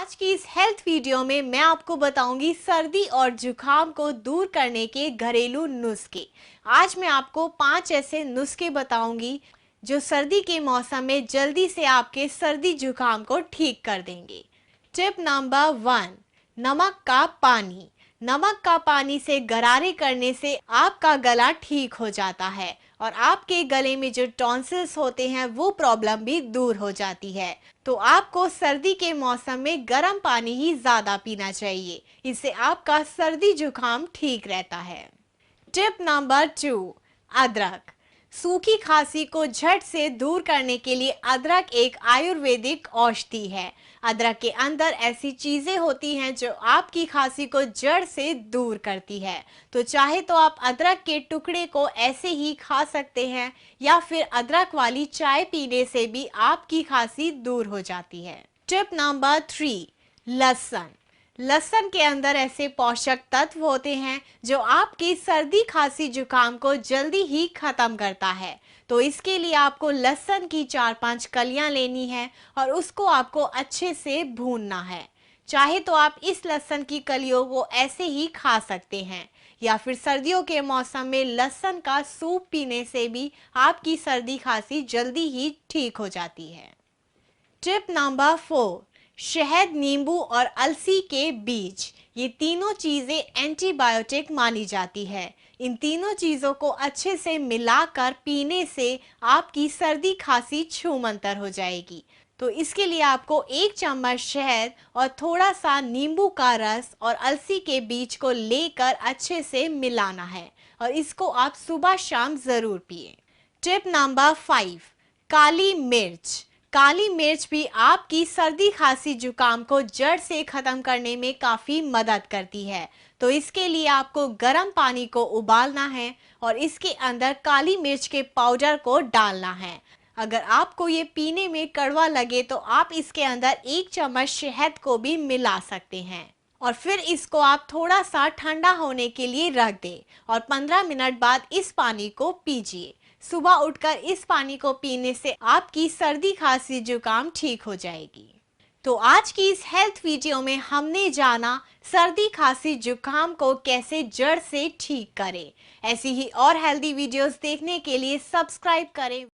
आज की इस हेल्थ वीडियो में मैं आपको बताऊंगी सर्दी और जुकाम को दूर करने के घरेलू नुस्खे। आज मैं आपको 5 ऐसे नुस्खे बताऊंगी जो सर्दी के मौसम में जल्दी से आपके सर्दी जुकाम को ठीक कर देंगे। टिप नंबर 1, नमक का पानी। नमक का पानी से गरारे करने से आपका गला ठीक हो जाता है और आपके गले में जो टॉन्सिल्स होते हैं वो प्रॉब्लम भी दूर हो जाती है। तो आपको सर्दी के मौसम में गर्म पानी ही ज़्यादा पीना चाहिए, इससे आपका सर्दी जुकाम ठीक रहता है। टिप नंबर 2, अदरक। सूखी खांसी को झट से दूर करने के लिए अदरक एक आयुर्वेदिक औषधि है। अदरक के अंदर ऐसी चीजें होती हैं जो आपकी खांसी को जड़ से दूर करती है। तो चाहे तो आप अदरक के टुकड़े को ऐसे ही खा सकते हैं या फिर अदरक वाली चाय पीने से भी आपकी खांसी दूर हो जाती है। टिप नंबर 3, लहसुन। लहसुन के अंदर ऐसे पोषक तत्व होते हैं जो आपकी सर्दी खांसी जुकाम को जल्दी ही खत्म करता है। तो इसके लिए आपको लहसुन की 4-5 कलियां लेनी है और उसको आपको अच्छे से भूनना है। चाहे तो आप इस लहसुन की कलियों को ऐसे ही खा सकते हैं या फिर सर्दियों के मौसम में लहसुन का सूप पीने से भी आपकी सर्दी खांसी जल्दी ही ठीक हो जाती है। टिप नंबर 4, शहद, नींबू और अलसी के बीज। ये तीनों चीजें एंटीबायोटिक मानी जाती है। इन तीनों चीजों को अच्छे से मिलाकर पीने से आपकी सर्दी खांसी छूमंतर हो जाएगी। तो इसके लिए आपको 1 चम्मच शहद और थोड़ा सा नींबू का रस और अलसी के बीज को लेकर अच्छे से मिलाना है और इसको आप सुबह शाम जरूर पिए। टिप नंबर 5, काली मिर्च। काली मिर्च भी आपकी सर्दी खांसी जुकाम को जड़ से खत्म करने में काफी मदद करती है। तो इसके लिए आपको गर्म पानी को उबालना है और इसके अंदर काली मिर्च के पाउडर को डालना है। अगर आपको ये पीने में कड़वा लगे तो आप इसके अंदर 1 चम्मच शहद को भी मिला सकते हैं और फिर इसको आप थोड़ा सा ठंडा होने के लिए रख दें और 15 मिनट बाद इस पानी को पीजिए। सुबह उठकर इस पानी को पीने से आपकी सर्दी खांसी जुकाम ठीक हो जाएगी। तो आज की इस हेल्थ वीडियो में हमने जाना सर्दी खांसी जुकाम को कैसे जड़ से ठीक करें। ऐसी ही और हेल्दी वीडियोस देखने के लिए सब्सक्राइब करें।